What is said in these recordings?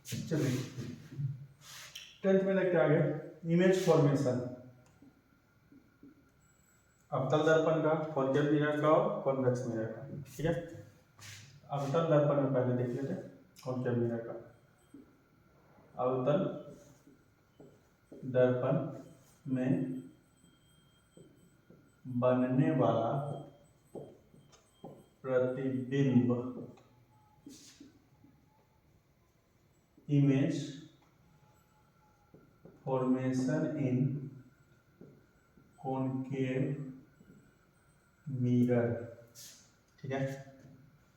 चलिए 10th में लेके आ गए इमेज फॉर्मेशन। अवतल दर्पण का, कॉन्केव मिरर का और कॉन्वेक्स मिरर का। ठीक है, अवतल दर्पण में पहले देख लेते हैं कॉन्केव मिरर का। अवतल दर्पण में बनने वाला प्रतिबिंब इमेज फॉर्मेशन इन कॉन्केव मिरर। ठीक है,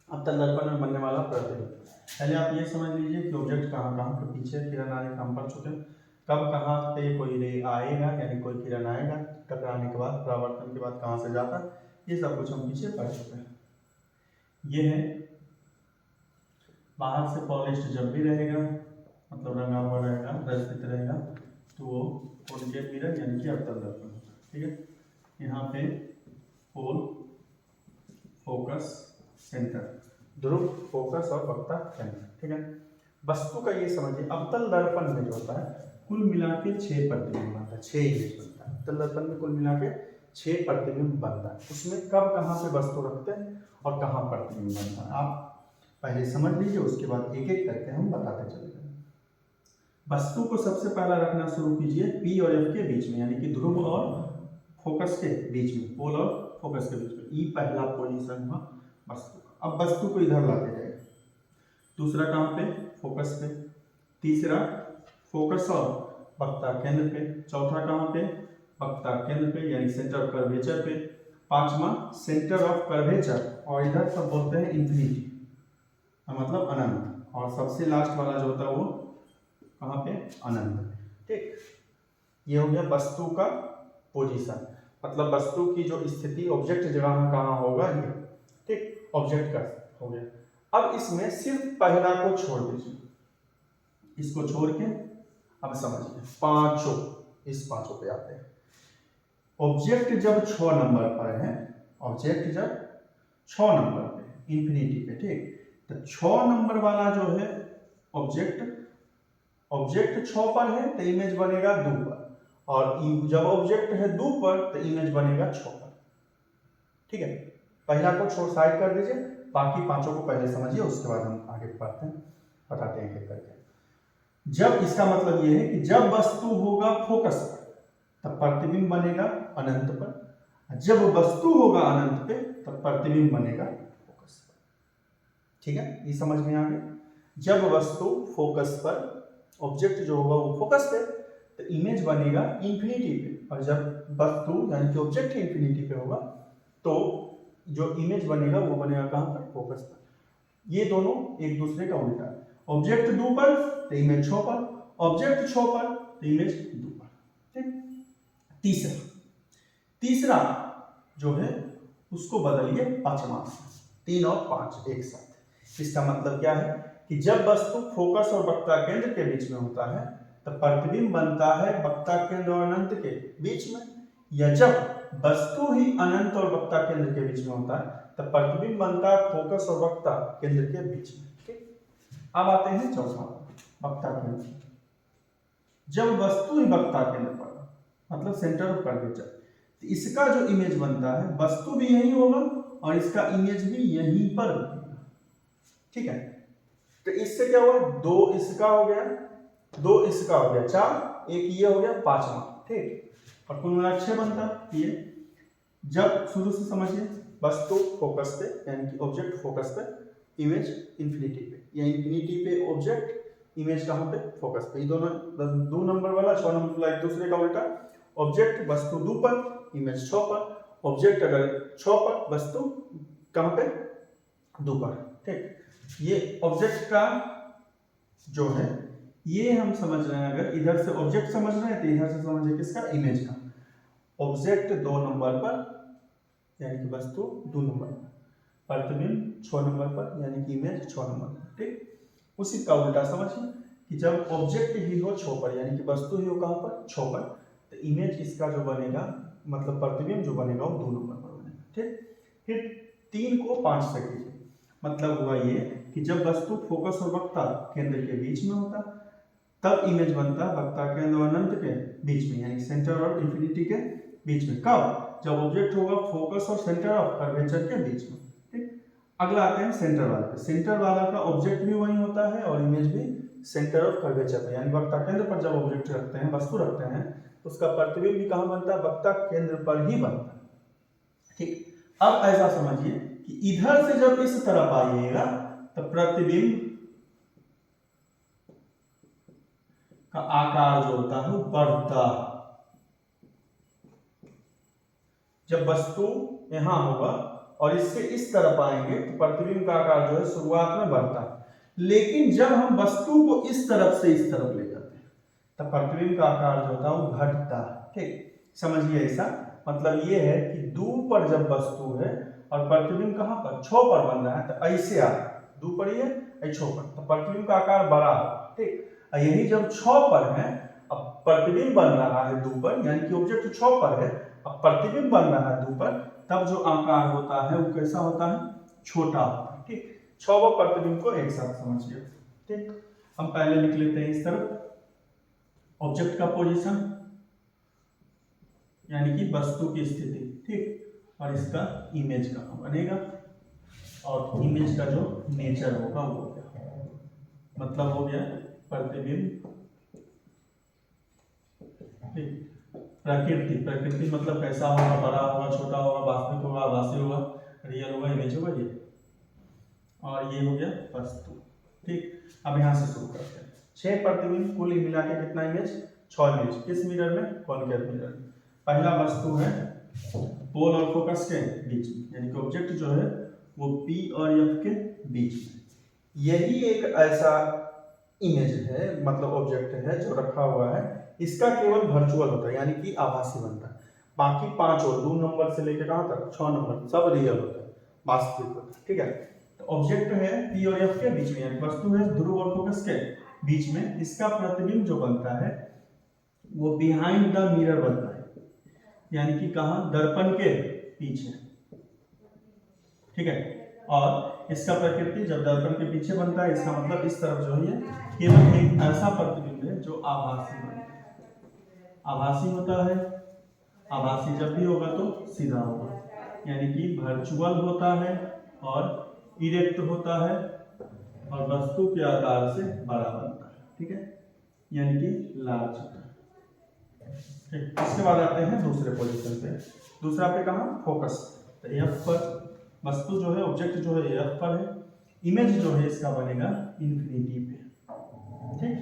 अवतल दर्पण में बनने वाला प्रतिबिंब। पहले आप ये समझ लीजिए कि ऑब्जेक्ट कहाँ कहाँ के पीछे किरण आने का हम पढ़ चुके हैं, कब कहाँ पे कोई रे आएगा यानी कोई किरण आएगा, टकराने के बाद परावर्तन के बाद कहाँ से जाता, ये सब कुछ हम पीछे पढ़ चुके हैं। ये है बाहर से पॉलिश्ड जब भी रहेगा, मतलब रंगा हुआ रहेगा, रचित रहेगा, तो वो कॉन्केव मिरर यानी कि अवतल दर्पण होगा। ठीक है, यहाँ पे पोल, फोकस, सेंटर, ध्रुव, फोकस और वक्ता केंद्र। ठीक है, वस्तु का ये समझिए अवतल दर्पण में जो होता है कुल मिला के 6 प्रतिबिंब बनता है, 6 इमेज बनता है। अवतल दर्पण में कुल मिला के 6 प्रतिबिंब बनता है। उसमें कब कहाँ पे वस्तु रखते हैं और कहाँ प्रतिबिंब बनता है आप पहले समझ लीजिए, उसके बाद एक एक करके हम बताते चलेंगे। वस्तु को सबसे पहला रखना शुरू कीजिए पी और एफ के बीच में, यानी कि ध्रुव और फोकस के बीच में, पोल और फोकस के बीच में। ई पहला पोजीशन हुआ वस्तु का। अब वस्तु को इधर लाते जाएगा। दूसरा कहाँ पे, फोकस पे। तीसरा फोकस और वक्ता केंद्र पे। चौथा कहाँ पे, वक्ता केंद्र पे यानी सेंटर ऑफ कर्वेचर पे। पांचवा सेंटर ऑफ कर्वेचर और इधर सब बोलते हैं इंफिनिटी, मतलब अनंत। और सबसे लास्ट वाला जो होता है वो कहाँ पे, अनंत। ठीक, ये हो गया वस्तु का पोजीशन, मतलब वस्तु की जो स्थिति ऑब्जेक्ट जगह कहाँ होगा ये। ठीक, ऑब्जेक्ट का हो गया। अब इसमें सिर्फ पहला को छोड़ दीजिए, इसको छोड़ के अब समझिए पांचों, इस पांचों पे आते हैं। ऑब्जेक्ट जब 6 नंबर पर है, ऑब्जेक्ट जब 6 नंबर पे इंफिनिटी पे, ठीक, तो 6 नंबर वाला जो है ऑब्जेक्ट 6 पर है तो इमेज बनेगा 2 पर, और जब ऑब्जेक्ट है 2 पर तो इमेज बनेगा 6 पर। ठीक है, पहला को छोड़ साइड कर दीजिए, बाकी पांचों को पहले समझिए, उसके बाद हम आगे पढ़ते हैं, बताते हैं करके। जब इसका मतलब ये है कि जब वस्तु होगा फोकस पर तब प्रतिबिंब बनेगा अनंत पर, जब वस्तु होगा अनंत पे तब प्रतिबिंब बनेगा फोकस पर। ठीक है, ये समझ में आ गया। जब वस्तु फोकस पर, ऑब्जेक्ट जो होगा वो फोकस पे, तो इमेज बनेगा इंफिनिटी पे, और जब वस्तु यानी कि ऑब्जेक्ट इंफिनिटी पे होगा तो जो इमेज बनेगा वो बनेगा कहां पर, फोकस पर। ये दोनों एक दूसरे का उल्टा है। ऑब्जेक्ट 2 पर तो इमेज 6 पर, ऑब्जेक्ट 6 पर तो इमेज 2 पर। ठीक, तीसरा जो है उसको बदलिए पांचवा, 3 और 5 एक साथ। इसका मतलब क्या है कि जब वस्तु फोकस और वक्ता केंद्र के बीच में होता है तो प्रतिबिंब बनता है वक्ता केंद्र और अनंत के बीच में, या जब वस्तु ही अनंत और वक्ता केंद्र के बीच में होता है तो प्रतिबिंब बनता है फोकस और वक्ता केंद्र के बीच में। ठीक, अब आते हैं चौथा, वक्ता केंद्र। जब वस्तु ही वक्ता केंद्र पर, मतलब सेंटर ऑफ कर्वेचर, तो इसका जो इमेज बनता है वस्तु भी यही होगा और इसका इमेज भी यहीं पर होगा। ठीक है, तो इससे क्या हुआ, 2 इसका हो गया, 2 इसका हो गया, 4, एक ये हो गया, 5वां। ठीक, और कुल मिला 6 बनता ये। जब शुरू से समझिए, वस्तु फोकस पे यानी कि ऑब्जेक्ट फोकस पे, इमेज इंफिनिटी पे, या इंफिनिटी पे ऑब्जेक्ट, इमेज कहां पे, फोकस पे। ये दोनों 2 नंबर वाला 6 नंबर वाला एक दूसरे का उल्टा। ऑब्जेक्ट वस्तु 2 पर, इमेज 6 पर, ऑब्जेक्ट अगर 6 पर, वस्तु कहां पे, 2 पर। ठीक, ये ऑब्जेक्ट का जो है ये हम समझ रहे हैं, अगर इधर से ऑब्जेक्ट समझ रहे हैं तो इधर से समझिए किसका, इमेज का। ऑब्जेक्ट 2 नंबर पर यानी कि वस्तु 2 नंबर पर, प्रतिबिंब 6 नंबर पर यानी कि इमेज 6 नंबर पर। ठीक, उसी का उल्टा समझिए कि जब ऑब्जेक्ट ही हो 6 पर यानी कि वस्तु ही हो कहां पर, 6 पर, तो इमेज इसका जो बनेगा, मतलब प्रतिबिंब जो बनेगा वो 2 नंबर पर बनेगा। ठीक, फिर 3 को 5 से कीजिए, मतलब हुआ ये कि जब वस्तु फोकस और वक्ता केंद्र के बीच में होता तब इमेज बनता है वक्ता केंद्र और अनंत के बीच में, यानी सेंटर और इंफिनिटी के बीच में। कब? जब ऑब्जेक्ट होगा फोकस और सेंटर ऑफ कर्वेचर के बीच में। ठीक, अगला आते हैं सेंटर वाले पे। सेंटर वाला का ऑब्जेक्ट भी वही होता है और इमेज भी सेंटर ऑफ कर्वेचर पे, यानी वक्ता केंद्र पर जब ऑब्जेक्ट रखते हैं, वस्तु रखते हैं, तो उसका प्रतिबिंब भी कहाँ बनता है? वक्ता केंद्र पर ही बनता है। ठीक, अब ऐसा समझिए कि इधर से जब इस तरफ आइएगा तो प्रतिबिंब का आकार जो होता है वो बढ़ता है। जब वस्तु यहां होगा और इससे इस तरफ आएंगे तो प्रतिबिंब का आकार जो है शुरुआत में बढ़ता है, लेकिन जब हम वस्तु को इस तरफ से इस तरफ ले जाते हैं तब प्रतिबिंब का आकार जो होता है वो घटता है। ठीक, समझिए ऐसा मतलब ये है कि दूर पर जब वस्तु है और प्रतिबिंब कहां पर? छो पर बन रहा है, तो ऐसे आ दूर पर ही है छो पर, तो प्रतिबिंब का आकार बड़ा है। ठीक, यही जब छो पर है, अब प्रतिबिंब बन रहा है दूर पर, यानी कि ऑब्जेक्ट छो पर है, अब प्रतिबिंब बन रहा है दूर पर, तब जो आकार होता है वो कैसा होता है? छोटा होता है। ठीक, छो व प्रतिबिंब को एक साथ समझिए। ठीक, हम पहले लिख लेते हैं इस तरफ ऑब्जेक्ट का पोजीशन यानी कि वस्तु की स्थिति। ठीक, और इसका इमेज कहाँ बनेगा और इमेज का जो नेचर होगा वो क्या, मतलब हो गया प्रतिबिंब। ठीक, प्रकृति, प्रकृति मतलब कैसा होगा? बड़ा होगा, छोटा होगा, वास्तविक होगा, आभासी होगा, रियल होगा, इमेज होगा ये, और ये हो गया वस्तु। ठीक, अब यहाँ से शुरू करते हैं। 6 प्रतिबिंब कुल मिला के कितना इमेज? 6 इमेज। किस मिरर में? कॉन्केव मिरर में। पहला वस्तु है पोल और फोकस के बीच में, यानी कि ऑब्जेक्ट जो है वो P और F के बीच में। यही एक ऐसा इमेज है, मतलब ऑब्जेक्ट है जो रखा हुआ है, इसका केवल वर्चुअल होता है यानी कि आभासी बनता है। बाकी 5 और 2 नंबर से लेकर कहां तक? 6 नंबर सब रियल होता है, वास्तविक होता है। ठीक है, तो ऑब्जेक्ट है P और F के बीच में, यानी वस्तु है ध्रुव और फोकस के बीच में। इसका प्रतिबिंब जो बनता है वो बिहाइंड द मिरर बनता है, यानी कि कहां? दर्पण के पीछे। ठीक है, और इसका प्रकृति जब दर्पण के पीछे बनता है, इसका मतलब इस तरफ जो है केवल एक ऐसा प्रतिबिंब है जो आभासी बनता है। आभासी होता है, आभासी जब भी होगा तो सीधा होगा, यानी कि वर्चुअल होता है और इरेक्ट होता है और वस्तु के आकार से बड़ा बनता है। ठीक है, यानी कि लार्ज होता है। ठीक, इसके बाद आते हैं दूसरे पोजीशन पे। दूसरा पे कहां? फोकस। तो F पर वस्तु जो है, ऑब्जेक्ट जो है F पर है, इमेज जो है इसका बनेगा इंफिनिटी पे। ठीक,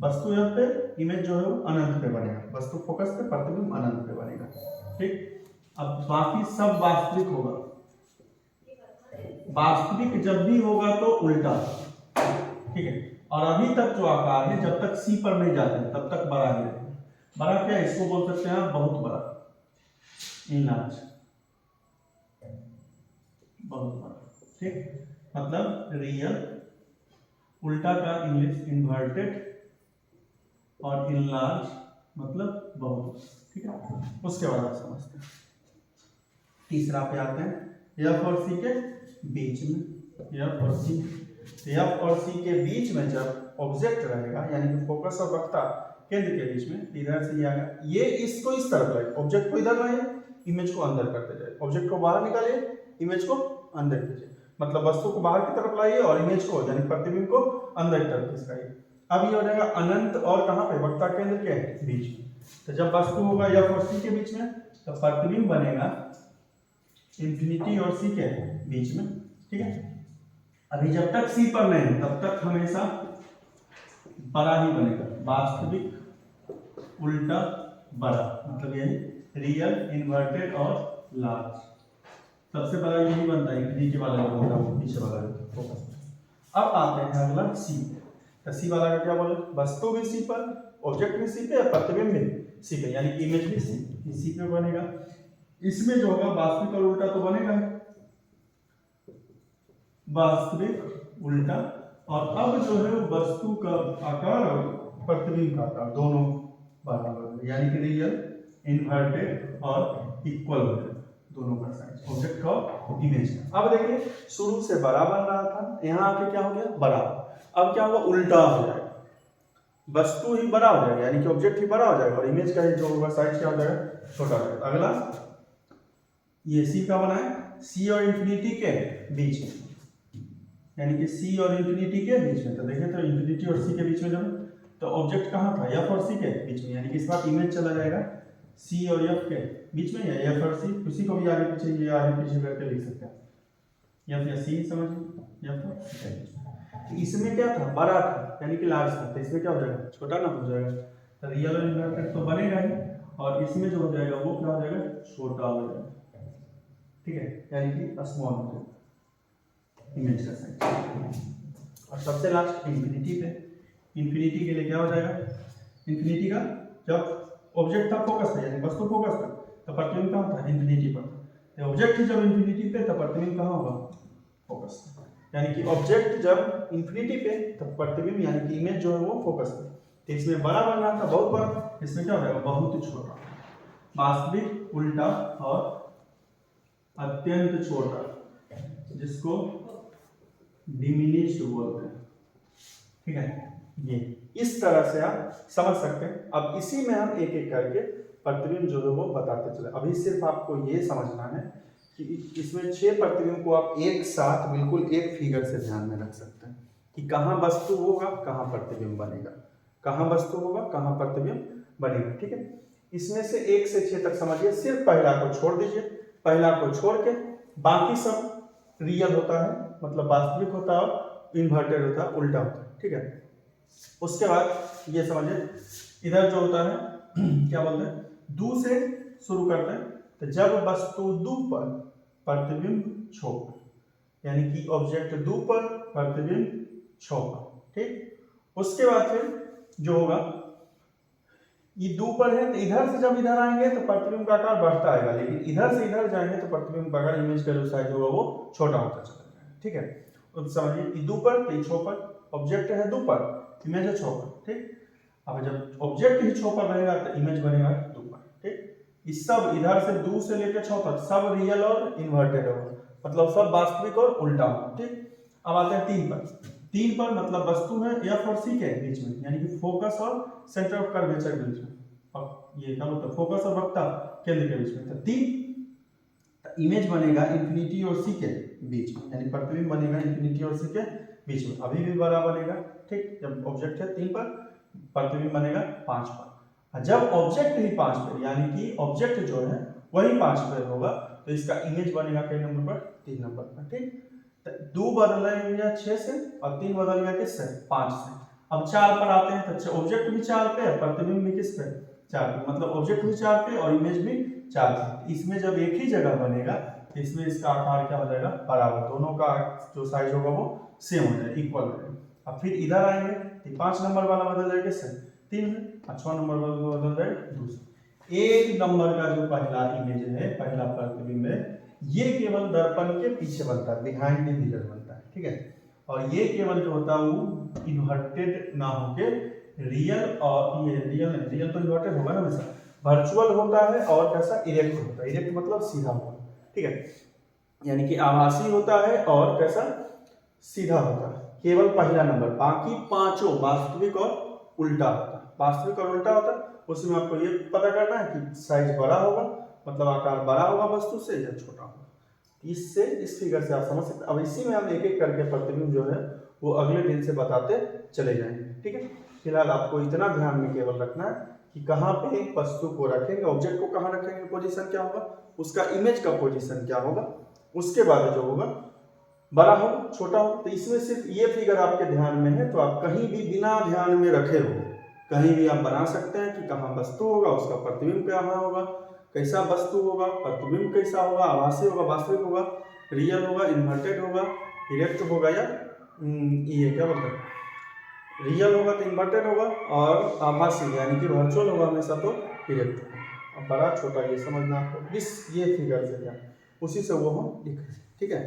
वस्तु F पे, इमेज जो है वो अनंत पे बनेगा, वस्तु फोकस पे, प्रतिबिंब अनंत पे बनेगा। ठीक, अब बाकी सब वास्तविक होगा। वास्तविक जब भी होगा तो उल्टा। ठीक है, और अभी तक जो आकार है जब तक C पर नहीं जाते तब तक बड़ा ही रहेगा। बड़ा क्या है? इसको बोल सकते हैं आप बहुत बड़ा, इनलार्ज, बहुत बड़ा। ठीक, मतलब रियल, उल्टा का इंग्लिश इन्वर्टेड, और इनलार्ज मतलब बहुत। ठीक है, उसके बाद आप समझते हैं। तीसरा पे आते हैं F और C के बीच में। F और C, F और C के बीच में जब ऑब्जेक्ट रहेगा, यानी कि फोकस और वक्ता केंद्र के बीच में, इधर से ये आएगा, ये इसको इस तरफ लाए, ऑब्जेक्ट को इधर लाए, इमेज को अंदर करते जाए, ऑब्जेक्ट को बाहर निकालिए, इमेज को अंदर कीजिए, मतलब वस्तु को बाहर की तरफ लाइए और इमेज को यानी प्रतिबिंब को अंदर की तरफ खिसकाइए। अब ये हो जाएगा अनंत और कहां पे? वक्ता केंद्र के बीच में। तो जब वस्तु होगा F और C के बीच में तो प्रतिबिंब बनेगा इंफिनिटी और C के बीच में। ठीक है, अभी जब तक C पर नहीं तब तक हमेशा बड़ा ही बनेगा, वास्तविक, उल्टा, बड़ा, मतलब यही रियल, इन्वर्टेड और लार्ज। सबसे बड़ा यही बनता है, इंफिनिटी वाला जो होता है वो पीछे वाला फोकस। अब आते हैं अगला C। तो C वाला का क्या बोले? वस्तु भी C पर, ऑब्जेक्ट भी C पे, प्रतिबिंब भी C पे, यानी इमेज भी C पे बनेगा। इसमें जो होगा वास्तविक और उल्टा तो बनेगा, वास्तविक, उल्टा, और अब जो है वस्तु का आकार और प्रतिबिंब का आकार दोनों बराबर, यानी कि रियल, इन्वर्टेड और इक्वल हो जाएगा, दोनों का साइज ऑब्जेक्ट का इमेज का। अब देखिए शुरू से बड़ा बन रहा था, यहाँ आके क्या हो गया बड़ा, अब क्या होगा उल्टा हो जाएगा, वस्तु ही बड़ा हो जाएगा यानी कि ऑब्जेक्ट ही बड़ा हो जाएगा और इमेज का ही जो होगा साइज क्या हो जाएगा छोटा हो जाएगा। अगला ये सी का बना है सी और इंफिनिटी के बीच में, यानी कि सी और इंफिनिटी के बीच में, तो देखें तो इंफिनिटी और सी के बीच में जब तो ऑब्जेक्ट कहाँ था एफ और सी के बीच में, यानी कि इस बार इमेज चला जाएगा सी और एफ के बीच में या एफ और सी, उसी को भी आगे पीछे ये आगे पीछे करके लिख सकते हैं एफ या सी समझिए एफ और सी के बीच में। तो इसमें क्या था बड़ा था यानी कि लार्ज था, तो इसमें क्या हो जाएगा छोटा ना हो जाएगा, तो रियल और इन्वर्टेड तो बनेगा ही और इसमें जो हो जाएगा वो क्या हो जाएगा छोटा हो जाएगा, ठीक है, यानी कि स्मॉल हो जाएगा इमेज का साइज। और सबसे लास्ट इंफिनिटी पे, इंफिनिटी के लिए क्या हो जाएगा, इंफिनिटी का जब ऑब्जेक्ट था फोकस था यानी वस्तु फोकस था तो प्रतिबिंब कहाँ था इंफिनिटी पर था, ऑब्जेक्ट ही जब इंफिनिटी पे तो प्रतिबिंब कहाँ होगा फोकस, यानी कि ऑब्जेक्ट जब इंफिनिटी पे तब प्रतिबिंब यानी कि इमेज जो है वो फोकस पे, तो इसमें बड़ा बन रहा था बहुत बड़ा, इसमें क्या हो जाएगा बहुत ही छोटा, वास्तविक उल्टा और अत्यंत छोटा जिसको डिमिनिश्ड बोलते हैं, ठीक है, ये इस तरह से आप समझ सकते हैं। अब इसी में हम एक एक करके प्रतिबिंब जो है वो बताते चले। अभी सिर्फ आपको ये समझना है कि इसमें 6 प्रतिबिंब को आप एक साथ बिल्कुल एक फिगर से ध्यान में रख सकते हैं कि कहाँ वस्तु होगा कहाँ प्रतिबिंब बनेगा, कहाँ वस्तु होगा कहाँ प्रतिबिंब बनेगा, ठीक है। इसमें से 1 से 6 तक समझिए, सिर्फ पहला को छोड़ दीजिए, पहला को छोड़ के बाकी सब रियल होता है मतलब वास्तविक होता है और इन्वर्टेड होता है उल्टा होता है, ठीक है। उसके बाद ये समझिए इधर जो होता है क्या बोलते हैं दू से शुरू करते हैं, तो जब वस्तु दू पर प्रतिबिंब छो पर यानी कि ऑब्जेक्ट दू पर प्रतिबिंब छो पर, ठीक। उसके बाद फिर जो होगा ये दू पर है तो इधर से जब इधर आएंगे तो प्रतिबिंब का आकार बढ़ता आएगा, लेकिन इधर से इधर जाएंगे तो प्रतिबिंब का आकार इमेज का जो साइज होगा वो छोटा होता चला जाएगा, ठीक है। अब समझिए दू पर तो छो पर, ऑब्जेक्ट है दू पर इमेज है छो पर, ठीक। अब जब ऑब्जेक्ट ही छो पर रहेगा तो इमेज बनेगा दू पर, ठीक। इस सब इधर से दू से लेकर छो तक सब रियल और इन्वर्टेड होगा मतलब सब वास्तविक और उल्टा होगा, ठीक। अब आते हैं 3 पर, 3 पर मतलब वस्तु है एफ और सी के बीच में यानी कि फोकस और सेंटर ऑफ कर्वेचर के बीच में, और ये क्या बोलते हैं फोकस और वक्ता केंद्र के बीच में, तो 3 इमेज बनेगा इंफिनिटी और सी के बीच में यानी प्रतिबिंब बनेगा इंफिनिटी और सी के बीच में, अभी भी बड़ा बनेगा, ठीक। जब ऑब्जेक्ट है 3 पर प्रतिबिंब बनेगा 5 पर, जब ऑब्जेक्ट ही 5 पर यानी कि ऑब्जेक्ट जो है वही 5 पर होगा तो इसका इमेज बनेगा किस नंबर पर 3 नंबर पर, ठीक। तो 2 बदल गया 6 से और 3 बदल गया किससे 5 से। अब 4 पर आते हैं तो ऑब्जेक्ट भी 4 पे प्रतिबिंब भी किस पे 4 पे, मतलब ऑब्जेक्ट भी 4 पे और इमेज भी 4 पे। इसमें जब एक ही जगह बनेगा तो इसमें इसका आकार क्या हो जाएगा बराबर, दोनों का जो साइज होगा वो सेम हो जाएगा इक्वल हो जाएगा। अब फिर इधर आएंगे तो 5 नंबर वाला बदल जाएगा किससे 3 से और 6 नंबर वाला बदल जाएगा 2 से। 1 नंबर का जो पहला इमेज है पहला प्रतिबिंब है ये केवल दर्पण के पीछे बनता है, बिहाइंड द मिरर बनता है, ठीक है। और ये केवल जो होता है वो इन्वर्टेड ना होके रियल, और ये रियल तो इन्वर्टेड होगा ना हमेशा, वर्चुअल होता है और कैसा इरेक्ट होता है, इरेक्ट मतलब सीधा होगा, ठीक है, यानी कि आभासी होता है और कैसा सीधा होता है, केवल पहला नंबर, बाकी पांचों वास्तविक और उल्टा होता है, वास्तविक और उल्टा होता है। उसमें आपको ये पता करना है कि साइज बड़ा होगा मतलब आकार बड़ा होगा वस्तु से या छोटा होगा, इससे इस फिगर से आप समझ सकते हैं। अब इसी में हम एक एक करके प्रतिबिंब जो है वो अगले दिन से बताते चले जाएंगे, ठीक है। फिलहाल आपको इतना ध्यान में केवल रखना है कि कहाँ पे वस्तु को रखेंगे, ऑब्जेक्ट को कहाँ रखेंगे, पोजीशन क्या होगा, उसका इमेज का पोजीशन क्या होगा, उसके बाद जो होगा बड़ा हो छोटा हो। तो इसमें सिर्फ ये फिगर आपके ध्यान में है तो आप कहीं भी बिना ध्यान में रखे हो कहीं भी आप बना सकते हैं कि कहाँ वस्तु होगा उसका प्रतिबिंब क्या होगा, कैसा वस्तु होगा प्रतिबिंब कैसा होगा, आभासी होगा वास्तविक होगा, रियल होगा इन्वर्टेड होगा, इरेक्ट होगा या ये क्या बोलते हैं रियल होगा तो इन्वर्टेड होगा, और आभासी यानी कि वर्चुअल होगा हमेशा तो इरेक्ट होगा। अब बड़ा छोटा ये समझना आपको इस ये फिगर से क्या उसी से वो हम लिख रहे हैं, ठीक है।